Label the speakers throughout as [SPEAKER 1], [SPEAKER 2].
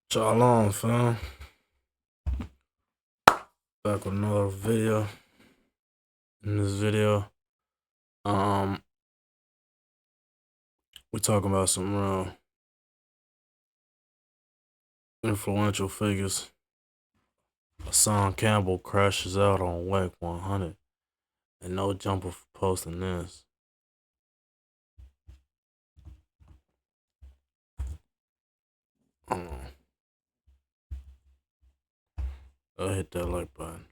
[SPEAKER 1] Shalom, fam. Back with another video. In this video, um, we're talking about some real influential figures. Hassan Campbell crashes out on WAC 100, and no jumper for posting this. I'll hit that like button.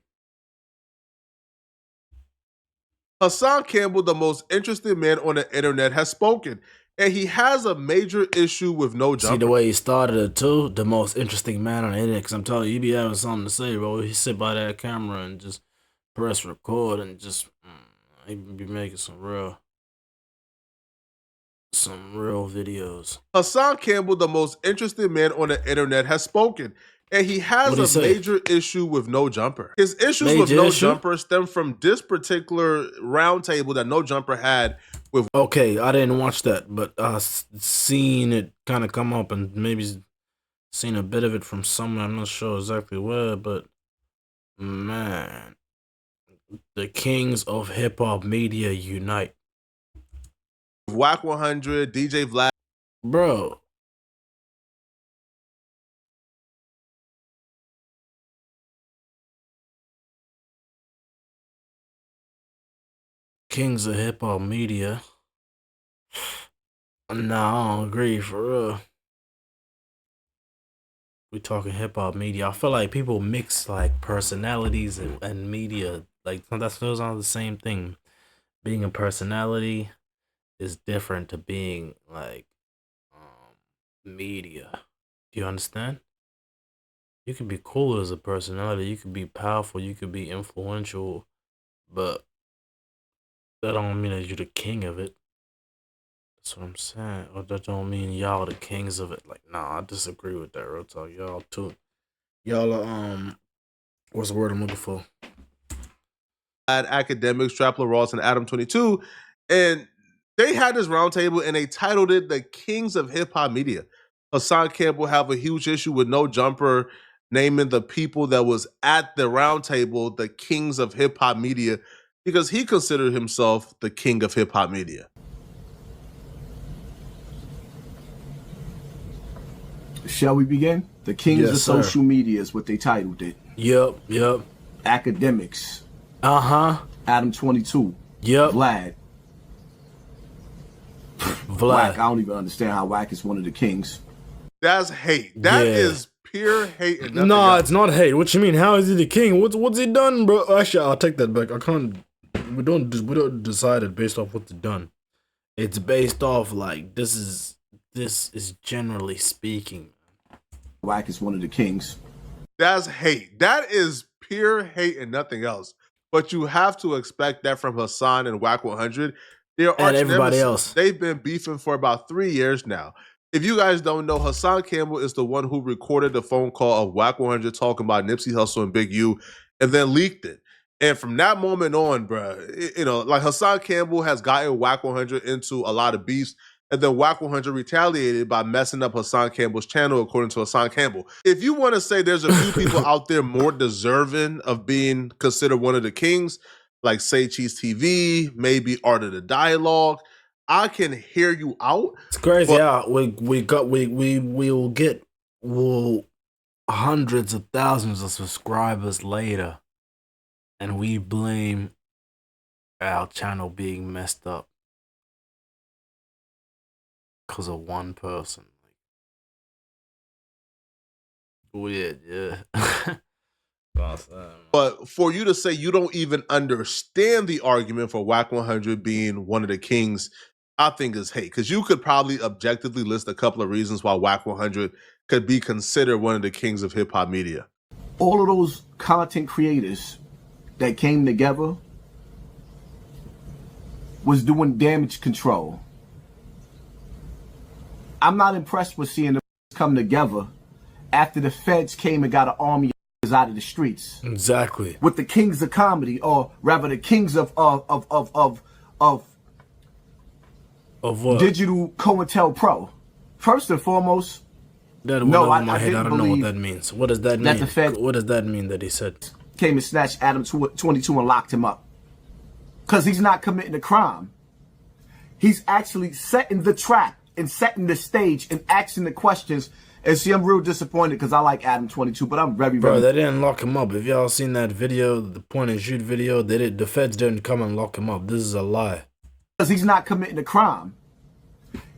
[SPEAKER 2] Hassan Campbell, the most interesting man on the internet, has spoken, and he has a major issue with no jumper.
[SPEAKER 1] See the way he started it too? The most interesting man on the internet, because I'm telling you, you be having something to say, bro. He sit by that camera and just press record and just, he be making some real videos.
[SPEAKER 2] Hassan Campbell, the most interesting man on the internet, has spoken, and he has a major issue with no jumper. His issues with no jumper stem from this particular roundtable that no jumper had with.
[SPEAKER 1] Okay, I didn't watch that, but I seen it kind of come up and maybe seen a bit of it from somewhere. I'm not sure exactly where, but man, the kings of hip hop media unite.
[SPEAKER 2] WAC 100, DJ Vlad.
[SPEAKER 1] Bro. Kings of hip hop media. Nah, I don't agree for real. We talking hip hop media. I feel like people mix like personalities and media. Like those aren't the same thing. Being a personality is different to being like media. Do you understand? You can be cool as a personality, you can be powerful, you can be influential, but that don't mean that you're the king of it. That's what I'm saying. Or that don't mean y'all the kings of it. Like, nah, I disagree with that, real talk. Y'all too. Y'all are what's the word I'm looking for?
[SPEAKER 2] Academics, Trapler Ross, and Adam 22, and they had this roundtable and they titled it "The Kings of Hip Hop Media." Hassan Campbell have a huge issue with no jumper naming the people that was at the roundtable the kings of hip hop media because he considered himself the king of hip hop media.
[SPEAKER 3] Shall we begin? The kings of social media is what they titled it.
[SPEAKER 1] Yep.
[SPEAKER 3] Academics.
[SPEAKER 1] Adam
[SPEAKER 3] 22.
[SPEAKER 1] Yep.
[SPEAKER 3] Vlad. Wack. I don't even understand how Wack is one of the kings.
[SPEAKER 2] That's hate. That is pure hate. And
[SPEAKER 1] nah, it's not hate. What you mean? How is he the king? What's he done, bro? Actually, I'll take that back. I can't. We don't decide it based off what's done. It's based off like this is generally speaking.
[SPEAKER 3] Wack is one of the kings.
[SPEAKER 2] That's hate. That is pure hate and nothing else. But you have to expect that from Hassan and WAC 100.
[SPEAKER 1] And everybody else.
[SPEAKER 2] They've been beefing for about 3 years now. If you guys don't know, Hassan Campbell is the one who recorded the phone call of WAC 100 talking about Nipsey Hussle and Big U and then leaked it. And from that moment on, bro, like Hassan Campbell has gotten WAC 100 into a lot of beefs. And then WAC 100 retaliated by messing up Hassan Campbell's channel, according to Hassan Campbell. If you want to say there's a few people out there more deserving of being considered one of the kings, like Say Cheese TV, maybe Art of the Dialogue, I can hear you out.
[SPEAKER 1] It's crazy. Yeah, we'll get hundreds of thousands of subscribers later, and we blame our channel being messed up because of one person. Weird, yeah.
[SPEAKER 2] But for you to say you don't even understand the argument for WAC 100 being one of the kings, I think is hate. Because you could probably objectively list a couple of reasons why WAC 100 could be considered one of the kings of hip hop media.
[SPEAKER 3] All of those content creators that came together was doing damage control. I'm not impressed with seeing them come together after the feds came and got an army out of the streets.
[SPEAKER 1] Exactly.
[SPEAKER 3] With the kings of comedy, or rather the kings of
[SPEAKER 1] what?
[SPEAKER 3] Digital COINTELPRO. First and foremost,
[SPEAKER 1] That went
[SPEAKER 3] No,
[SPEAKER 1] over my
[SPEAKER 3] I
[SPEAKER 1] head. I
[SPEAKER 3] didn't
[SPEAKER 1] don't know what
[SPEAKER 3] believe
[SPEAKER 1] that means. What does that
[SPEAKER 3] that
[SPEAKER 1] mean?
[SPEAKER 3] the Fed
[SPEAKER 1] What does that mean that he said?
[SPEAKER 3] came and snatched Adam 22 and locked him up. Because he's not committing a crime. He's actually setting the trap and setting the stage and asking the questions. And see, I'm real disappointed because I like Adam 22, but I'm very,
[SPEAKER 1] Bro,
[SPEAKER 3] very...
[SPEAKER 1] they didn't lock him up. If y'all seen that video, the point and shoot video, the feds didn't come and lock him up. This is a lie.
[SPEAKER 3] Because he's not committing a crime.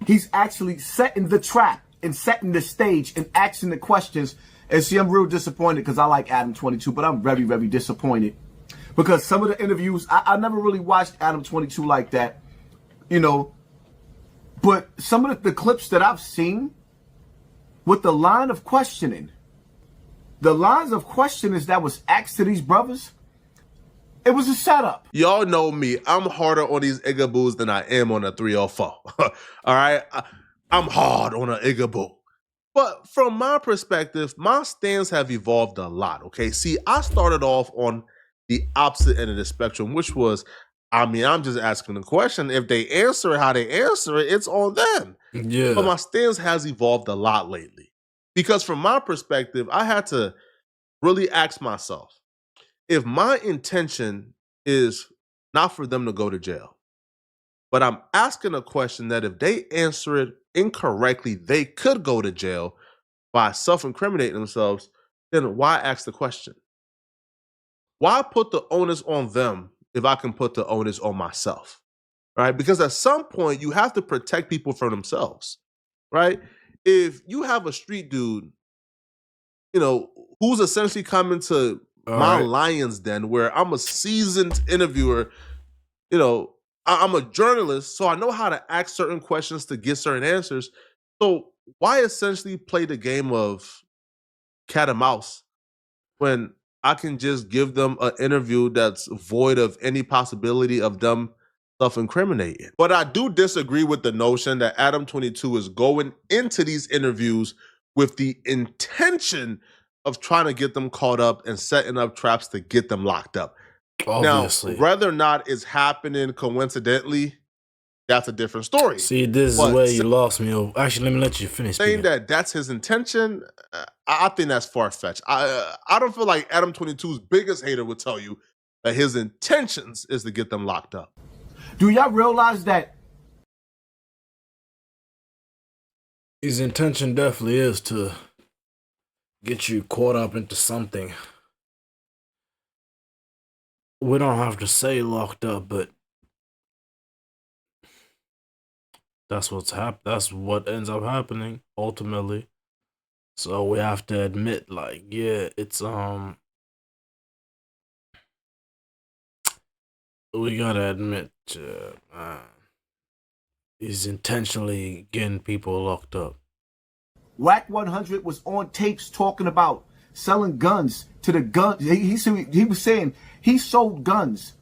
[SPEAKER 3] He's actually setting the trap and setting the stage and asking the questions. And see, I'm real disappointed because I like Adam 22, but I'm very, very disappointed. Because some of the interviews, I never really watched Adam 22 like that, you know. But some of the clips that I've seen with the line of questioning, the lines of questioning that was asked to these brothers, it was a setup.
[SPEAKER 2] Y'all know me. I'm harder on these Igaboos than I am on a 304. All right? I'm hard on an Igaboo. But from my perspective, my stands have evolved a lot, okay? See, I started off on the opposite end of the spectrum, which was, I'm just asking the question. If they answer it how they answer it, it's on them.
[SPEAKER 1] Yeah.
[SPEAKER 2] But my stance has evolved a lot lately. Because from my perspective, I had to really ask myself, if my intention is not for them to go to jail, but I'm asking a question that if they answer it incorrectly, they could go to jail by self-incriminating themselves, then why ask the question? Why put the onus on them if I can put the onus on myself, right? Because at some point, you have to protect people from themselves, right? If you have a street dude, you know, who's essentially coming to my lion's den where I'm a seasoned interviewer, you know, I'm a journalist, so I know how to ask certain questions to get certain answers. So why essentially play the game of cat and mouse when I can just give them an interview that's void of any possibility of them self-incriminating? But I do disagree with the notion that Adam 22 is going into these interviews with the intention of trying to get them caught up and setting up traps to get them locked up.
[SPEAKER 1] Obviously.
[SPEAKER 2] Now, whether or not it's happening coincidentally, that's a different story.
[SPEAKER 1] See, this is where you lost me. Actually, let me let you finish.
[SPEAKER 2] Saying that that's his intention, I think that's far-fetched. I don't feel like Adam 22's biggest hater would tell you that his intentions is to get them locked up.
[SPEAKER 3] Do y'all realize that
[SPEAKER 1] his intention definitely is to get you caught up into something? We don't have to say locked up, but that's that's what ends up happening ultimately. So we have to admit, like, yeah, it's we gotta admit, he's intentionally getting people locked up.
[SPEAKER 3] Whack 100 was on tapes talking about selling guns to the gun. He was saying he sold guns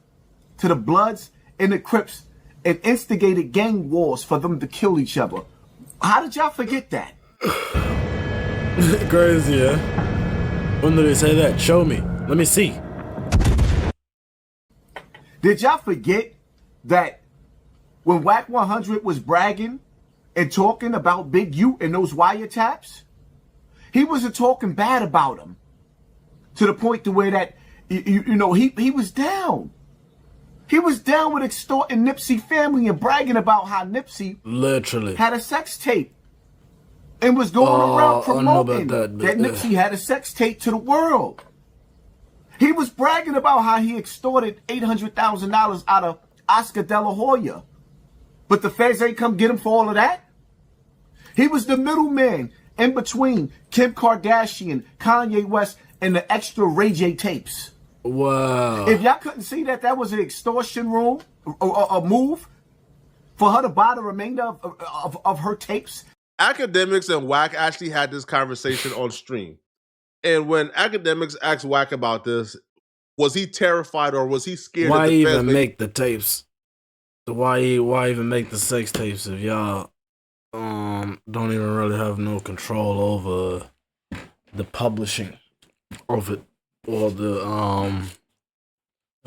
[SPEAKER 3] to the Bloods and the Crips and instigated gang wars for them to kill each other. How did y'all forget that?
[SPEAKER 1] Crazy, yeah? When did they say that? Show me. Let me see.
[SPEAKER 3] Did y'all forget that when Whack 100 was bragging and talking about Big U and those wiretaps, he wasn't talking bad about him to the point to where that, he was down. He was down with extorting Nipsey family and bragging about how Nipsey
[SPEAKER 1] literally
[SPEAKER 3] had a sex tape and was going around promoting that Nipsey had a sex tape to the world. He was bragging about how he extorted $800,000 out of Oscar De La Hoya. But the feds ain't come get him for all of that. He was the middleman in between Kim Kardashian, Kanye West, and the extra Ray J tapes.
[SPEAKER 1] Wow.
[SPEAKER 3] If y'all couldn't see that, that was an extortion room, a move for her to buy the remainder of her tapes.
[SPEAKER 2] Academics and Wack actually had this conversation on stream. And when Academics asked Wack about this, was he terrified or was he scared?
[SPEAKER 1] Why even make the tapes? Why even make the sex tapes if y'all don't even really have no control over the publishing of it? Or the am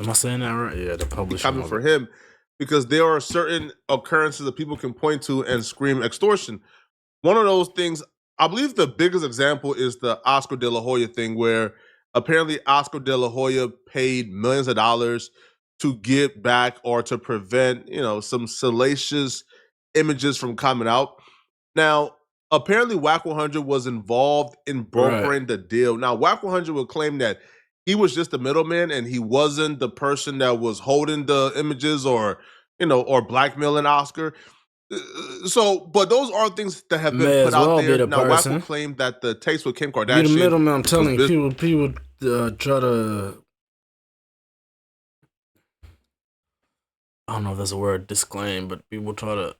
[SPEAKER 1] I saying that right? Yeah, the publishing.
[SPEAKER 2] Coming for him, because there are certain occurrences that people can point to and scream extortion. One of those things I believe the biggest example is the Oscar De La Hoya thing, where apparently Oscar De La Hoya paid millions of dollars to get back or to prevent, some salacious images from coming out. Now, apparently, Whack 100 was involved in
[SPEAKER 1] Right.
[SPEAKER 2] brokering the deal. Now, Whack 100 would claim that he was just the middleman and he wasn't the person that was holding the images or blackmailing Oscar. But those are things that have been
[SPEAKER 1] May
[SPEAKER 2] put
[SPEAKER 1] as
[SPEAKER 2] out
[SPEAKER 1] well be
[SPEAKER 2] there.
[SPEAKER 1] the
[SPEAKER 2] Now, Wack will
[SPEAKER 1] person.
[SPEAKER 2] claim that the tapes with Kim
[SPEAKER 1] Be the
[SPEAKER 2] Kardashian
[SPEAKER 1] middleman. I'm
[SPEAKER 2] was
[SPEAKER 1] telling you,
[SPEAKER 2] business.
[SPEAKER 1] people try to. I don't know if that's a word, disclaim, but people try to,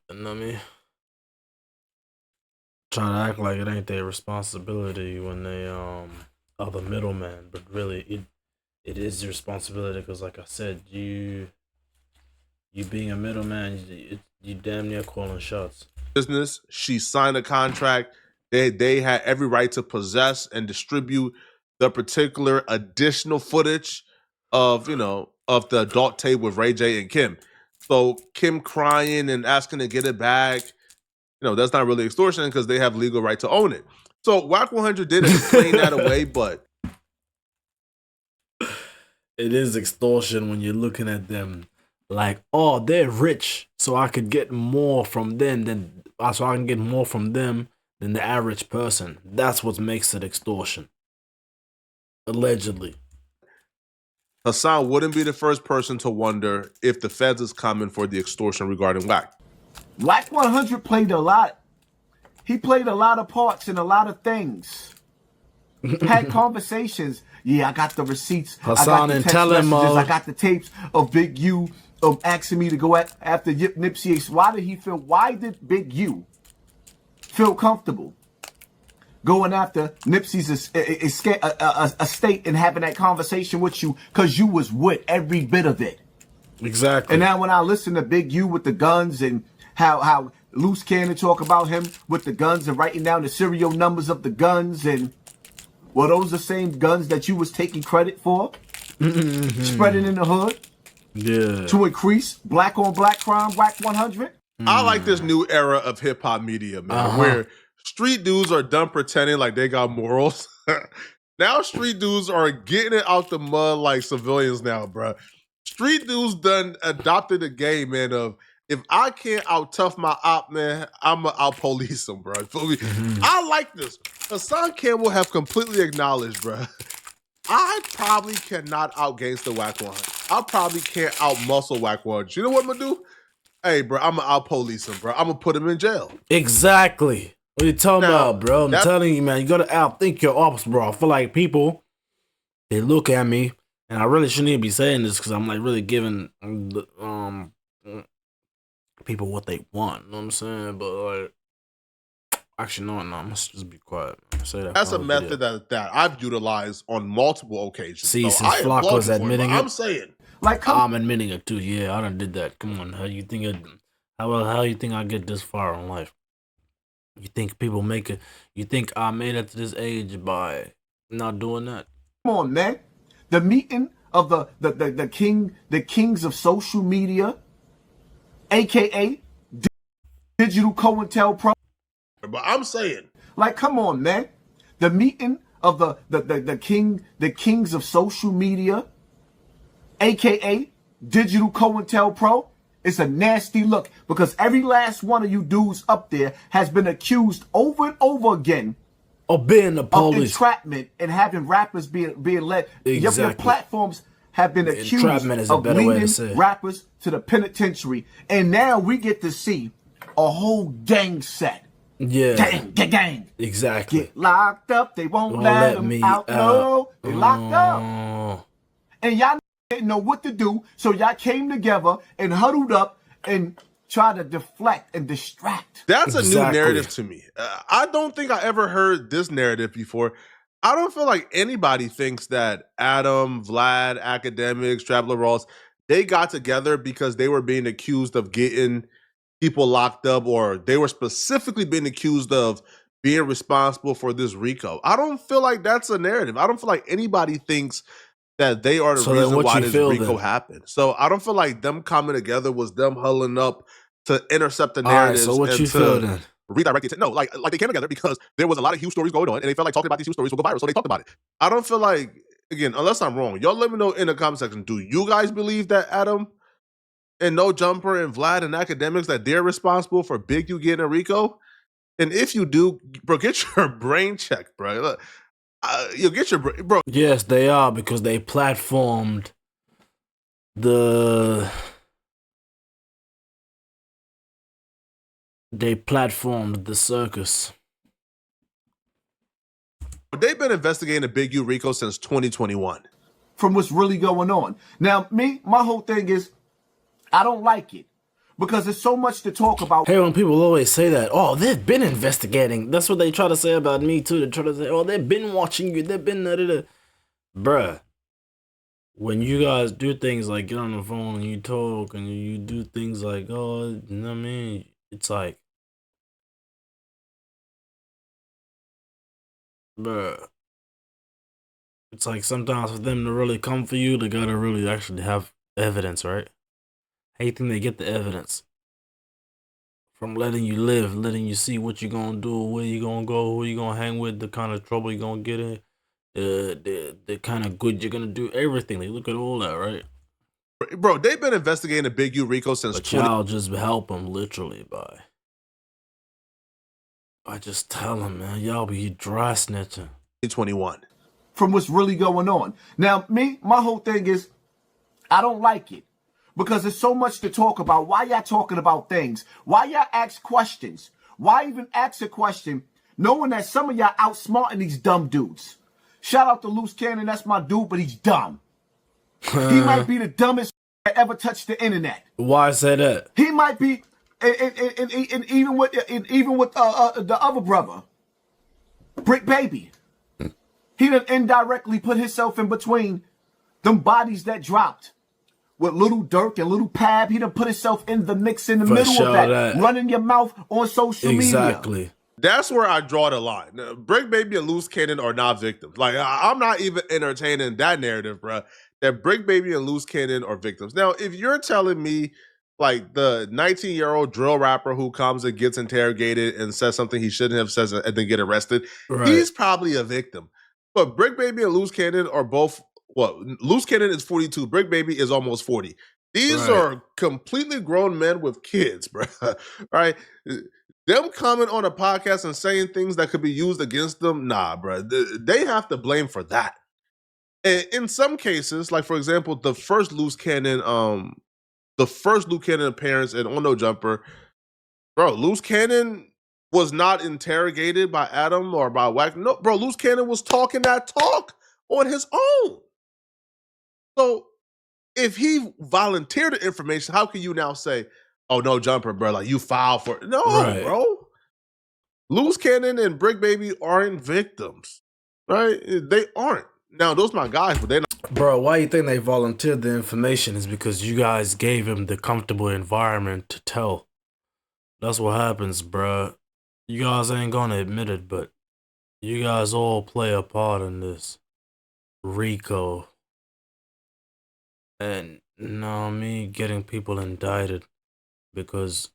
[SPEAKER 1] try to act like it ain't their responsibility when they are the middleman, but really it is your responsibility because, like I said, you being a middleman, you damn near calling shots.
[SPEAKER 2] Business. She signed a contract. They had every right to possess and distribute the particular additional footage of of the adult tape with Ray J and Kim. So Kim crying and asking to get it back, that's not really extortion because they have legal right to own it. So Whack 100 did explain that away, but
[SPEAKER 1] it is extortion when you're looking at them like, oh, they're rich, so I could get more from them than so I can get more from them than the average person. That's what makes it extortion. Allegedly.
[SPEAKER 2] Hassan wouldn't be the first person to wonder if the feds is coming for the extortion regarding Whack.
[SPEAKER 3] Whack 100 played a lot. He played a lot of parts in a lot of things. Had conversations. Yeah, I got the receipts.
[SPEAKER 1] Hassan
[SPEAKER 3] I got the
[SPEAKER 1] and
[SPEAKER 3] text
[SPEAKER 1] tell him,
[SPEAKER 3] messages. I got the tapes of Big U asking me to go after Nipsey. Why did Big U feel comfortable going after Nipsey's estate and having that conversation with you? Because you was with every bit of it.
[SPEAKER 1] Exactly.
[SPEAKER 3] And now when I listen to Big U with the guns and how Loose Cannon talk about him with the guns and writing down the serial numbers of the guns, and were those the same guns that you was taking credit for? Spreading in the hood?
[SPEAKER 1] Yeah.
[SPEAKER 3] To increase black on black crime, Whack 100?
[SPEAKER 2] I like this new era of hip hop media, man, where street dudes are done pretending like they got morals. Now street dudes are getting it out the mud like civilians now, bro. Street dudes done adopted a game, man, of if I can't out tough my op, man, I'ma out police him, bro. I like this. Hassan Campbell have completely acknowledged, bro. I probably cannot out gangster Whack 100. I probably can't out muscle Whack 100. You know what I'm gonna do? Hey, bro, I'm gonna out police him, bro. I'm gonna put him in jail.
[SPEAKER 1] Exactly. What are you talking
[SPEAKER 2] Now,
[SPEAKER 1] about, bro? I'm telling you, man, you gotta outthink your ops, bro. I feel like people, they look at me, and I really shouldn't even be saying this because I'm like really giving people what they want. You know what I'm saying? But like, actually, no, I must just be quiet. Say that.
[SPEAKER 2] That's a method that I've utilized on multiple occasions.
[SPEAKER 1] See,
[SPEAKER 2] so
[SPEAKER 1] since Flock was admitting it,
[SPEAKER 2] I'm saying,
[SPEAKER 3] like,
[SPEAKER 1] I'm admitting it too. Yeah, I done did that. Come on, how you think it? How you think I get this far in life? You think people make it? You think I made it to this age by not doing that?
[SPEAKER 3] Come on, man. The meeting of the kings of social media, aka Digital COINTELPRO.
[SPEAKER 2] but I'm saying,
[SPEAKER 3] like, come on, man. The meeting of the kings of social media, aka Digital COINTELPRO, is a nasty look because every last one of you dudes up there has been accused over and over again
[SPEAKER 1] of being the police,
[SPEAKER 3] of entrapment and having rappers being led.
[SPEAKER 1] Exactly.
[SPEAKER 3] Your platforms have been accused of leading rappers to the penitentiary, and now we get to see a whole gang set.
[SPEAKER 1] Yeah,
[SPEAKER 3] gang.
[SPEAKER 1] Exactly.
[SPEAKER 3] Get locked up. They won't let them out. No, they locked up, and y'all didn't know what to do, so y'all came together and huddled up and tried to deflect and distract.
[SPEAKER 2] That's a new narrative to me. I don't think I ever heard this narrative before. I don't feel like anybody thinks that Adam, Vlad, Academics, Traveler Ross, they got together because they were being accused of getting people locked up, or they were specifically being accused of being responsible for this RICO. I don't feel like that's a narrative. I don't feel like anybody thinks that they are the reason why this RICO happened. So I don't feel like them coming together was them huddling up to intercept the narrative.
[SPEAKER 1] All right, so what you feel then?
[SPEAKER 2] redirect it. No, like they came together because there was a lot of huge stories going on, and they felt like talking about these huge stories would go viral, so they talked about it. I don't feel like, again, unless I'm wrong, y'all let me know in the comment section. Do you guys believe that Adam and No Jumper and Vlad and Academics that they're responsible for Big U getting a Rico? And if you do, bro, get your brain checked, bro. Look, you get your bro.
[SPEAKER 1] Yes, they are, because they platformed the circus.
[SPEAKER 2] They've been investigating the Big U Rico since 2021.
[SPEAKER 3] From what's really going on. Now, my whole thing is, I don't like it because there's so much to talk about.
[SPEAKER 1] Hey, when people always say that, oh, they've been investigating. That's what they try to say about me too. They try to say, oh, they've been watching you. They've been bruh. When you guys do things like get on the phone and you talk and you do things like, oh, you know what I mean? It's like, bruh. It's like sometimes for them to really come for you, they gotta really actually have evidence, right? How you think they get the evidence? From letting you live, letting you see what you're gonna do, where you gonna go, who you gonna hang with, the kind of trouble you're gonna get in, the kind of good you're gonna do, everything. They look at all that, right?
[SPEAKER 2] Bro, they've been investigating the Big U Rico since
[SPEAKER 1] But y'all just help them literally by just tell them, man, y'all be dry snitching.
[SPEAKER 2] 2021.
[SPEAKER 3] From what's really going on. Now, my whole thing is, I don't like it because there's so much to talk about. Why y'all talking about things? Why y'all ask questions? Why even ask a question knowing that some of y'all outsmarting these dumb dudes? Shout out to Loose Cannon, that's my dude, but he's dumb. He might be the dumbest that ever touched the internet.
[SPEAKER 1] Why say that?
[SPEAKER 3] He might be, and even with the other brother, Brick Baby. He done indirectly put himself in between them bodies that dropped with Little Dirk and Little Pab. He done put himself in the mix in the middle of that. Running your mouth on social media.
[SPEAKER 1] Exactly.
[SPEAKER 2] That's where I draw the line. Now, Brick Baby and Loose Cannon are not victims. Like, I'm not even entertaining that narrative, bro. That Brick Baby and Loose Cannon are victims. Now, if you're telling me, like, the 19-year-old drill rapper who comes and gets interrogated and says something he shouldn't have said and then get arrested, right, he's probably a victim. But Brick Baby and Loose Cannon are both, Loose Cannon is 42. Brick Baby is almost 40. These are completely grown men with kids, bro. Right? Them coming on a podcast and saying things that could be used against them, nah, bro. They have to blame for that. And in some cases, like, for example, the first Loose Cannon appearance in On No Jumper, bro, Loose Cannon was not interrogated by Adam or by Wack. No, bro, Loose Cannon was talking that talk on his own. So if he volunteered the information, how can you now say, oh, No Jumper, bro, like you filed for it? No, bro. Loose Cannon and Brick Baby aren't victims, right? They aren't. Now, those my guys, but they're not.
[SPEAKER 1] Bro, why you think they volunteered the information is because you guys gave him the comfortable environment to tell. That's what happens, bro. You guys ain't gonna admit it, but you guys all play a part in this Rico. And no, me getting people indicted because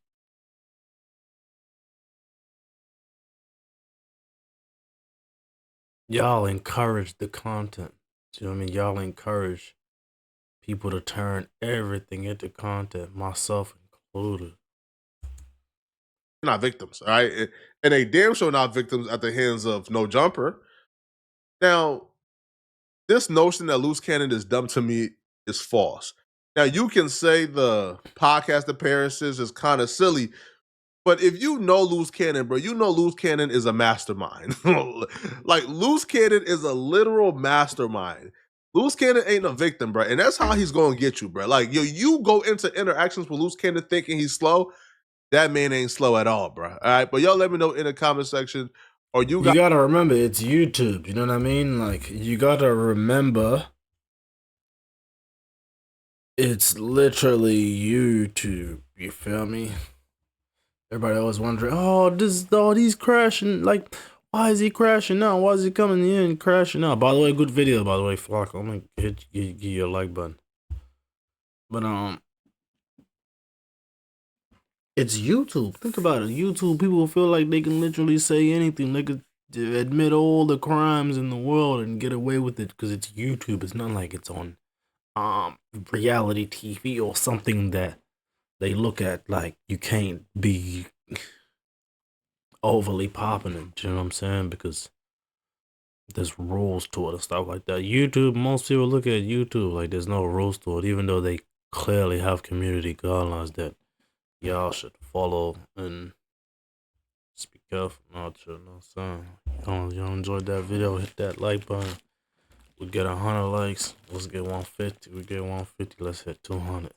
[SPEAKER 1] y'all encourage the content. Do you know what I mean? Y'all encourage people to turn everything into content, myself included.
[SPEAKER 2] Not victims, all right? And they damn sure not victims at the hands of No Jumper. Now, this notion that Loose Cannon is dumb to me is false. Now, you can say the podcast appearances is kind of silly, but if you know Loose Cannon, bro, you know Loose Cannon is a mastermind. Like, Loose Cannon is a literal mastermind. Loose Cannon ain't a victim, bro, and that's how he's going to get you, bro. Like, you go into interactions with Loose Cannon thinking he's slow. That man ain't slow at all, bro. All right, but y'all let me know in the comment section. Or you
[SPEAKER 1] gotta remember, it's YouTube. You know what I mean? Like, you gotta remember, it's literally YouTube. You feel me? Everybody always wondering, he's crashing. Like, why is he crashing now? Why is he coming in and crashing now? By the way, good video. By the way, Flock. I'm gonna give you a like button. But It's YouTube. Think about it. YouTube, people feel like they can literally say anything. They could admit all the crimes in the world and get away with it because it's YouTube. It's not like it's on reality TV or something that they look at like you can't be overly popping. You know what I'm saying? Because there's rules to it and stuff like that. YouTube, most people look at YouTube like there's no rules to it, even though they clearly have community guidelines that y'all should follow and speak careful. Not sure, no son. Y'all enjoyed that video? Hit that like button. We get 100 likes. Let's get 150. We get 150. Let's hit 200.